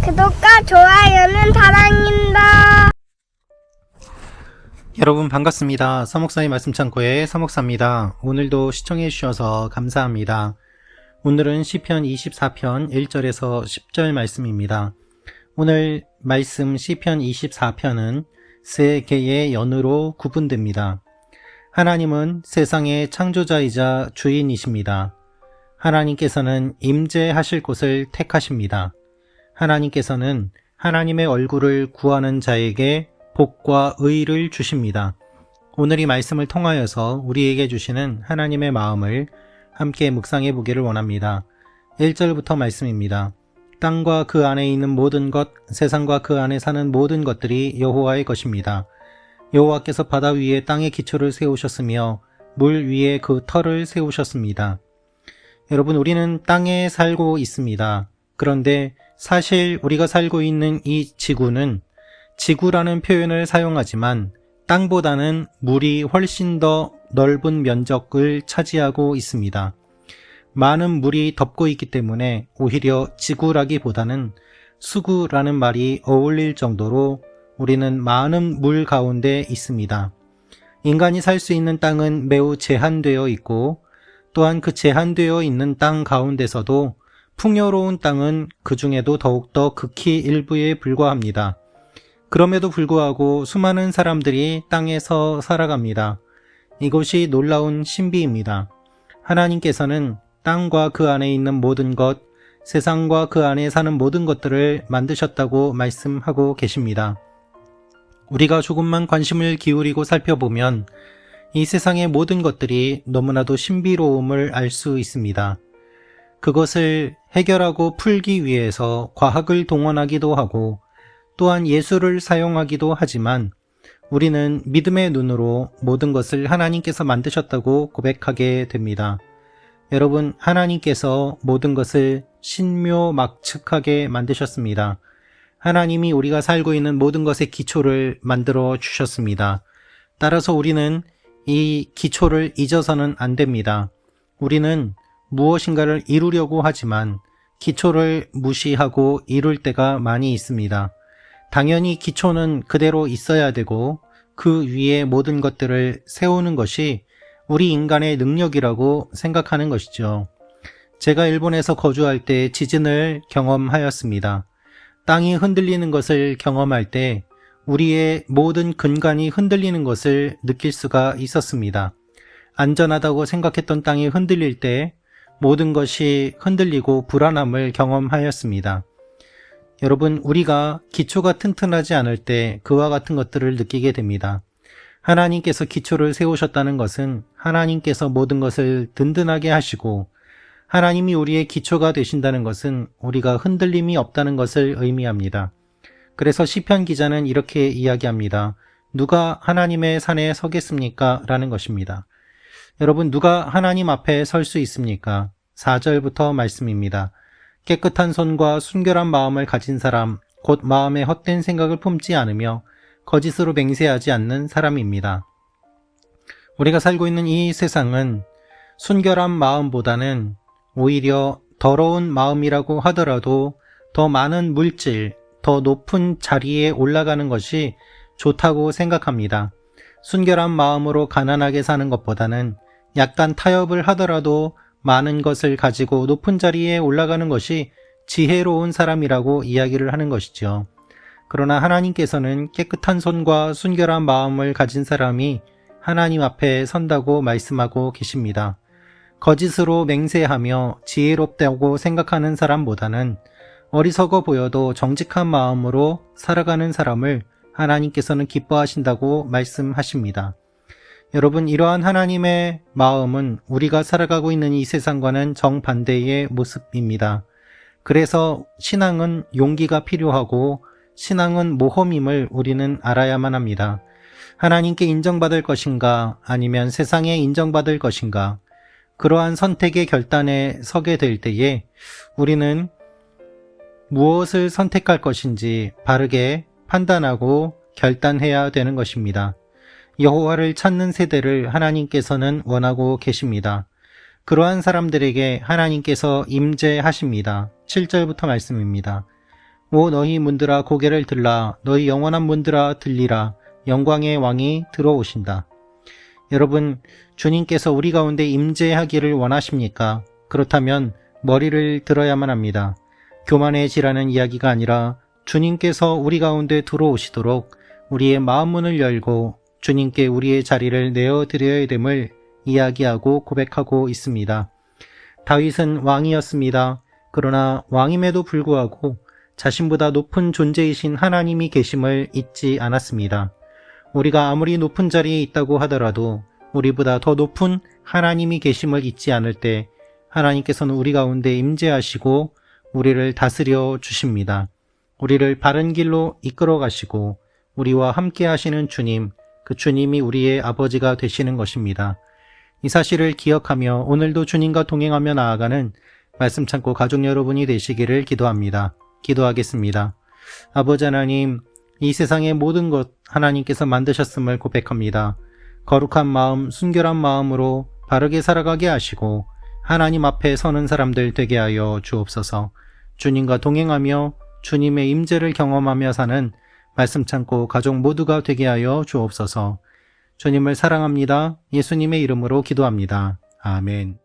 구독과 좋아요는 사랑입니다. 여러분 반갑습니다. 서목사의 말씀창고의 서목사입니다. 오늘도 시청해 주셔서 감사합니다. 오늘은 시편 24편 1절에서 10절 말씀입니다. 오늘 말씀 시편 24편은 세 개의 연으로 구분됩니다. 하나님은 세상의 창조자이자 주인이십니다. 하나님께서는 임재하실 곳을 택하십니다. 하나님께서는 하나님의 얼굴을 구하는 자에게 복과 의를 주십니다. 오늘 이 말씀을 통하여서 우리에게 주시는 하나님의 마음을 함께 묵상해 보기를 원합니다. 1절부터 말씀입니다. 땅과 그 안에 있는 모든 것, 세상과 그 안에 사는 모든 것들이 여호와의 것입니다. 여호와께서 바다 위에 땅의 기초를 세우셨으며 물 위에 그 터를 세우셨습니다. 여러분, 우리는 땅에 살고 있습니다. 그런데 사실 우리가 살고 있는 이 지구는 지구라는 표현을 사용하지만 땅보다는 물이 훨씬 더 넓은 면적을 차지하고 있습니다. 많은 물이 덮고 있기 때문에 오히려 지구라기보다는 수구라는 말이 어울릴 정도로 우리는 많은 물 가운데 있습니다. 인간이 살 수 있는 땅은 매우 제한되어 있고 또한 그 제한되어 있는 땅 가운데서도 풍요로운 땅은 그 중에도 더욱더 극히 일부에 불과합니다. 그럼에도 불구하고 수많은 사람들이 땅에서 살아갑니다. 이것이 놀라운 신비입니다. 하나님께서는 땅과 그 안에 있는 모든 것, 세상과 그 안에 사는 모든 것들을 만드셨다고 말씀하고 계십니다. 우리가 조금만 관심을 기울이고 살펴보면 이 세상의 모든 것들이 너무나도 신비로움을 알 수 있습니다. 그것을 해결하고 풀기 위해서 과학을 동원하기도 하고 또한 예술을 사용하기도 하지만 우리는 믿음의 눈으로 모든 것을 하나님께서 만드셨다고 고백하게 됩니다. 여러분, 하나님께서 모든 것을 신묘막측하게 만드셨습니다. 하나님이 우리가 살고 있는 모든 것의 기초를 만들어 주셨습니다. 따라서 우리는 이 기초를 잊어서는 안 됩니다. 우리는 무엇인가를 이루려고 하지만 기초를 무시하고 이룰 때가 많이 있습니다. 당연히 기초는 그대로 있어야 되고 그 위에 모든 것들을 세우는 것이 우리 인간의 능력이라고 생각하는 것이죠. 제가 일본에서 거주할 때 지진을 경험하였습니다. 땅이 흔들리는 것을 경험할 때 우리의 모든 근간이 흔들리는 것을 느낄 수가 있었습니다. 안전하다고 생각했던 땅이 흔들릴 때 모든 것이 흔들리고 불안함을 경험하였습니다. 여러분, 우리가 기초가 튼튼하지 않을 때 그와 같은 것들을 느끼게 됩니다. 하나님께서 기초를 세우셨다는 것은 하나님께서 모든 것을 든든하게 하시고 하나님이 우리의 기초가 되신다는 것은 우리가 흔들림이 없다는 것을 의미합니다. 그래서 시편 기자는 이렇게 이야기합니다. 누가 하나님의 산에 서겠습니까? 라는 것입니다. 여러분, 누가 하나님 앞에 설 수 있습니까? 4절부터 말씀입니다. 깨끗한 손과 순결한 마음을 가진 사람, 곧 마음에 헛된 생각을 품지 않으며 거짓으로 맹세하지 않는 사람입니다. 우리가 살고 있는 이 세상은 순결한 마음보다는 오히려 더러운 마음이라고 하더라도 더 많은 물질, 더 높은 자리에 올라가는 것이 좋다고 생각합니다. 순결한 마음으로 가난하게 사는 것보다는 약간 타협을 하더라도 많은 것을 가지고 높은 자리에 올라가는 것이 지혜로운 사람이라고 이야기를 하는 것이죠. 그러나 하나님께서는 깨끗한 손과 순결한 마음을 가진 사람이 하나님 앞에 선다고 말씀하고 계십니다. 거짓으로 맹세하며 지혜롭다고 생각하는 사람보다는 어리석어 보여도 정직한 마음으로 살아가는 사람을 하나님께서는 기뻐하신다고 말씀하십니다. 여러분, 이러한 하나님의 마음은 우리가 살아가고 있는 이 세상과는 정반대의 모습입니다. 그래서 신앙은 용기가 필요하고 신앙은 모험임을 우리는 알아야만 합니다. 하나님께 인정받을 것인가 아니면 세상에 인정받을 것인가, 그러한 선택의 결단에 서게 될 때에 우리는 무엇을 선택할 것인지 바르게 판단하고 결단해야 되는 것입니다. 여호와를 찾는 세대를 하나님께서는 원하고 계십니다. 그러한 사람들에게 하나님께서 임재하십니다. 7절부터 말씀입니다. 오 너희 문들아 고개를 들라. 너희 영원한 문들아 들리라. 영광의 왕이 들어오신다. 여러분, 주님께서 우리 가운데 임재하기를 원하십니까? 그렇다면 머리를 들어야만 합니다. 교만해지라는 이야기가 아니라 주님께서 우리 가운데 들어오시도록 우리의 마음문을 열고 주님께 우리의 자리를 내어드려야 됨을 이야기하고 고백하고 있습니다. 다윗은 왕이었습니다. 그러나 왕임에도 불구하고 자신보다 높은 존재이신 하나님이 계심을 잊지 않았습니다. 우리가 아무리 높은 자리에 있다고 하더라도 우리보다 더 높은 하나님이 계심을 잊지 않을 때 하나님께서는 우리 가운데 임재하시고 우리를 다스려 주십니다. 우리를 바른 길로 이끌어 가시고 우리와 함께 하시는 주님, 그 주님이 우리의 아버지가 되시는 것입니다. 이 사실을 기억하며 오늘도 주님과 동행하며 나아가는 말씀 참고 가족 여러분이 되시기를 기도합니다. 기도하겠습니다. 아버지 하나님, 이 세상의 모든 것 하나님께서 만드셨음을 고백합니다. 거룩한 마음, 순결한 마음으로 바르게 살아가게 하시고 하나님 앞에 서는 사람들 되게 하여 주옵소서. 주님과 동행하며 주님의 임재를 경험하며 사는 말씀 참고 가족 모두가 되게 하여 주옵소서. 주님을 사랑합니다. 예수님의 이름으로 기도합니다. 아멘.